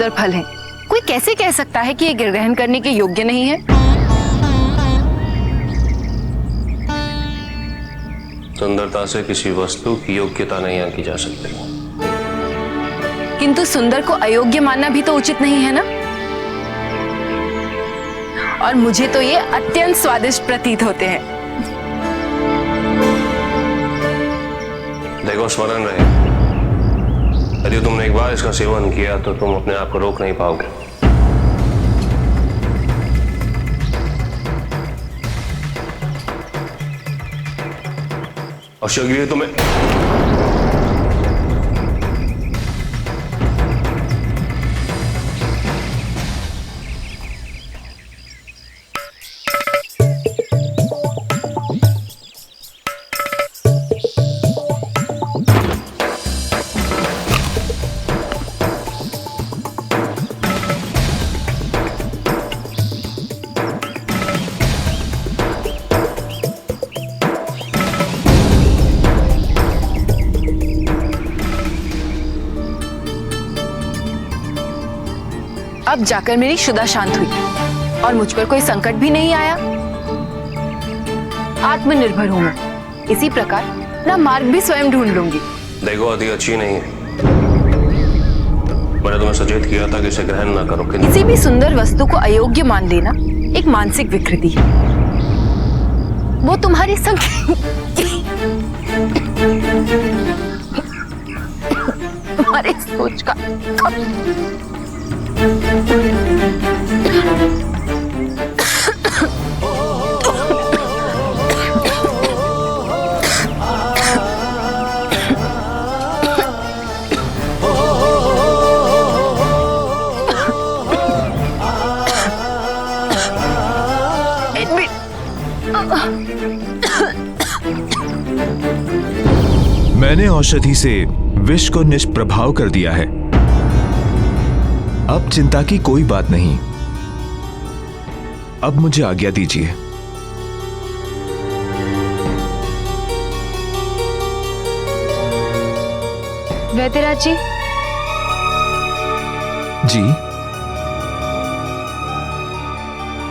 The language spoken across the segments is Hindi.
सुंदर फल हैं। कोई कैसे कह सकता है कि ये ग्रहण करने के योग्य नहीं है? सुंदरता से किसी वस्तु की योग्यता नहीं आंकी जा सकती। किंतु सुंदर को अयोग्य मानना भी तो उचित नहीं है ना। और मुझे तो ये अत्यंत स्वादिष्ट प्रतीत होते हैं। देखो, स्मरण रहे, यदि तुमने एक बार इसका सेवन किया तो तुम अपने आप को रोक नहीं पाओगे। और शीघ्र तुम्हें अब जाकर मेरी शुदा शांत हुई और मुझ पर कोई संकट भी नहीं आया। आत्मनिर्भर हूं मैं। इसी प्रकार ना मार्ग भी स्वयं ढूंढ लूंगी। देखो, अति अच्छी नहीं है। मैंने तुम्हें सचेत किया था कि इसे ग्रहण ना करो। किसी भी सुंदर वस्तु को अयोग्य मान लेना एक मानसिक विकृति है। वो तुम्हारी सब तुम्हारी सोच का मैंने औषधि से विष को निष्प्रभाव कर दिया है। अब चिंता की कोई बात नहीं। अब मुझे आज्ञा दीजिए। वैद्यराज जी। जी।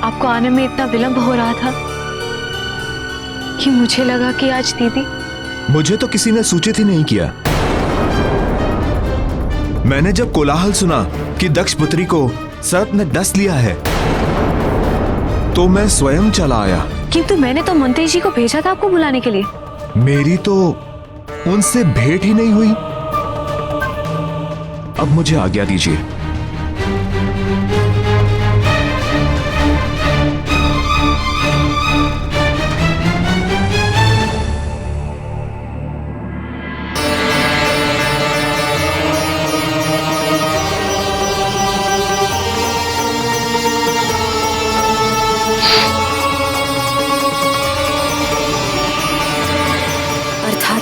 आपको आने में इतना विलंब हो रहा था कि मुझे लगा कि आज दीदी। मुझे तो किसी ने सूचित ही नहीं किया। मैंने जब कोलाहल सुना कि दक्ष पुत्री को सर्प ने डस लिया है तो मैं स्वयं चला आया। किंतु मैंने तो मंत्री जी को भेजा था आपको बुलाने के लिए। मेरी तो उनसे भेंट ही नहीं हुई। अब मुझे आज्ञा दीजिए।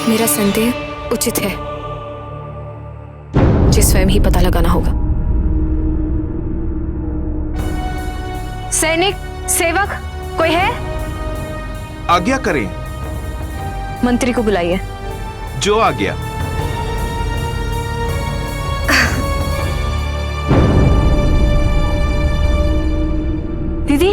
मेरा संदेह उचित है, मुझे स्वयं ही पता लगाना होगा। सैनिक, सेवक, कोई है? आज्ञा करें। मंत्री को बुलाइए। जो आज्ञा। दीदी।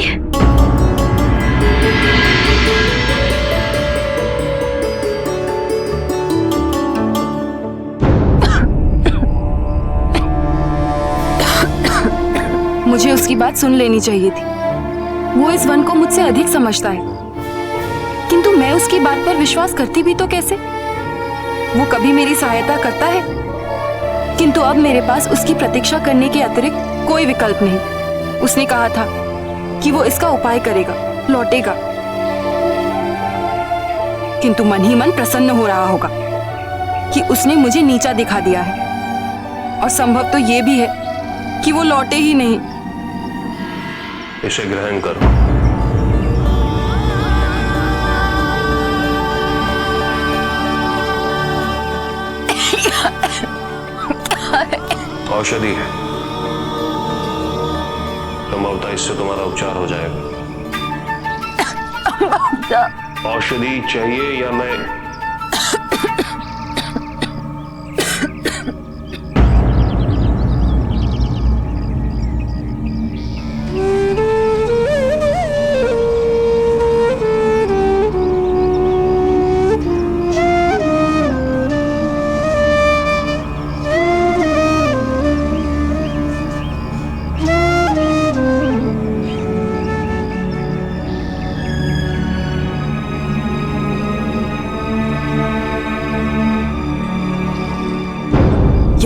मुझे उसकी बात सुन लेनी चाहिए थी। वो इस वन को मुझसे अधिक समझता है, किंतु मैं उसकी बात पर विश्वास करती भी तो कैसे? वो कभी मेरी सहायता करता है, किंतु अब मेरे पास उसकी प्रतीक्षा करने के अतिरिक्त कोई विकल्प नहीं। उसने कहा था कि वो इसका उपाय करेगा, लौटेगा, किंतु मन ही मन प्रसन्न हो रहा होगा कि उसने मुझे नीचा दिखा दिया है। और संभव तो ये भी है कि वो लौटे ही नहीं। इसे ग्रहण करो। औषधि है, संभवतः इससे तुम्हारा उपचार हो जाएगा। औषधि चाहिए या मैं?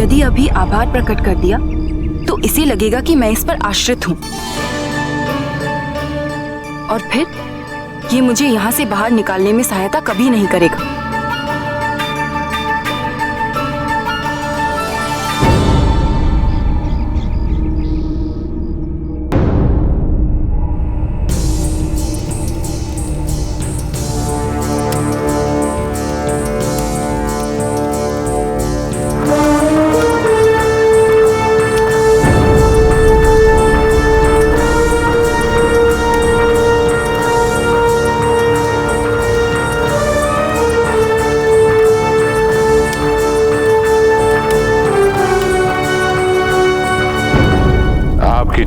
यदि अभी आभार प्रकट कर दिया तो इसे लगेगा कि मैं इस पर आश्रित हूं, और फिर ये मुझे यहां से बाहर निकालने में सहायता कभी नहीं करेगा।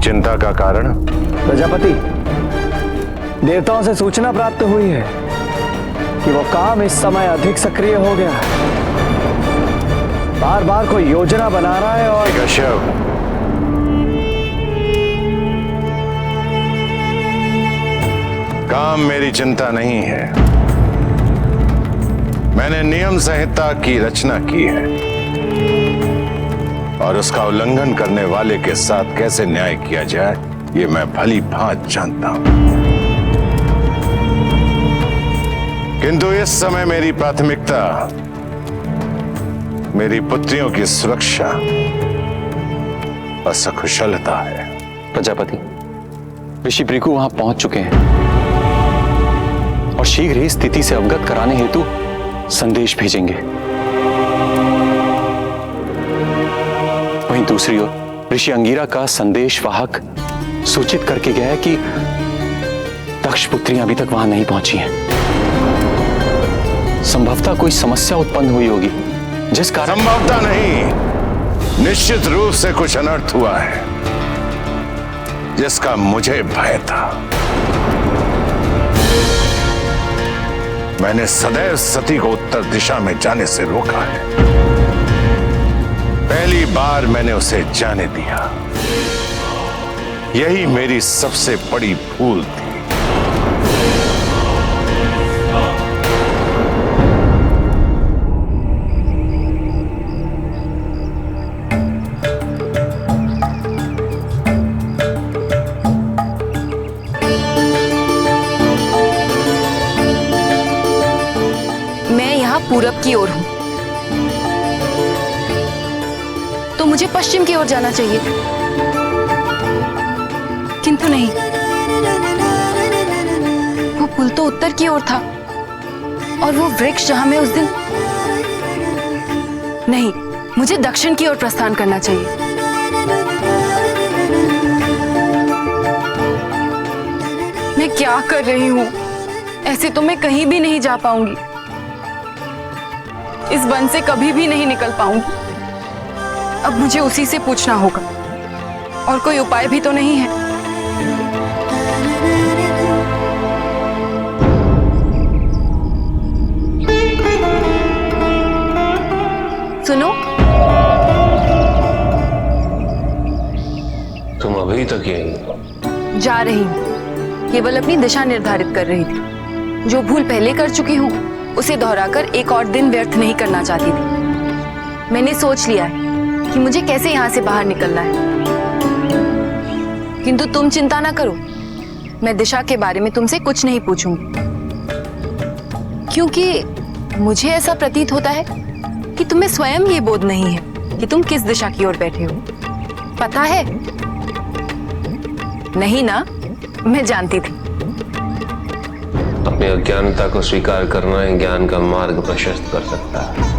चिंता का कारण? प्रजापति, देवताओं से सूचना प्राप्त हुई है कि वो काम इस समय अधिक सक्रिय हो गया है, बार बार कोई योजना बना रहा है और कश्यप, काम मेरी चिंता नहीं है। मैंने नियम संहिता की रचना की है और उसका उल्लंघन करने वाले के साथ कैसे न्याय किया जाए ये मैं भली भांत जानता हूं। किंतु इस समय मेरी प्राथमिकता मेरी पुत्रियों की सुरक्षा और सकुशलता है। प्रजापति, ऋषि भृगु वहां पहुंच चुके हैं और शीघ्र ही स्थिति से अवगत कराने हेतु संदेश भेजेंगे। वहीं दूसरी ओर ऋषि अंगिरा का संदेश वाहक सूचित करके गया है कि दक्ष पुत्रियां अभी तक वहां नहीं पहुंची हैं। संभवतः कोई समस्या उत्पन्न हुई होगी जिस कारण। संभवतः नहीं, निश्चित रूप से कुछ अनर्थ हुआ है जिसका मुझे भय था। मैंने सदैव सती को उत्तर दिशा में जाने से रोका है। पहली बार मैंने उसे जाने दिया, यही मेरी सबसे बड़ी भूल थी। मैं यहाँ पूरब की ओर हूँ तो मुझे पश्चिम की ओर जाना चाहिए, किंतु नहीं, वो पुल तो उत्तर की ओर था और वो वृक्ष जहां मैं उस दिन। नहीं, मुझे दक्षिण की ओर प्रस्थान करना चाहिए। मैं क्या कर रही हूं? ऐसे तो मैं कहीं भी नहीं जा पाऊंगी, इस वन से कभी भी नहीं निकल पाऊंगी। अब मुझे उसी से पूछना होगा, और कोई उपाय भी तो नहीं है। सुनो, तुम अभी तक यही हो? जा रही हूं, केवल अपनी दिशा निर्धारित कर रही थी। जो भूल पहले कर चुकी हूं उसे दोहराकर एक और दिन व्यर्थ नहीं करना चाहती थी। मैंने सोच लिया है कि मुझे कैसे यहां से बाहर निकलना है, किंतु तुम चिंता ना करो, मैं दिशा के बारे में तुमसे कुछ नहीं पूछूंगी, क्योंकि मुझे ऐसा प्रतीत होता है कि तुम्हें स्वयं ये बोध नहीं है कि तुम किस दिशा की ओर बैठे हो। पता है? नहीं ना? मैं जानती थी। अपनी अज्ञानता को स्वीकार करना ही ज्ञान का मार्ग प्रशस्त कर सकता है।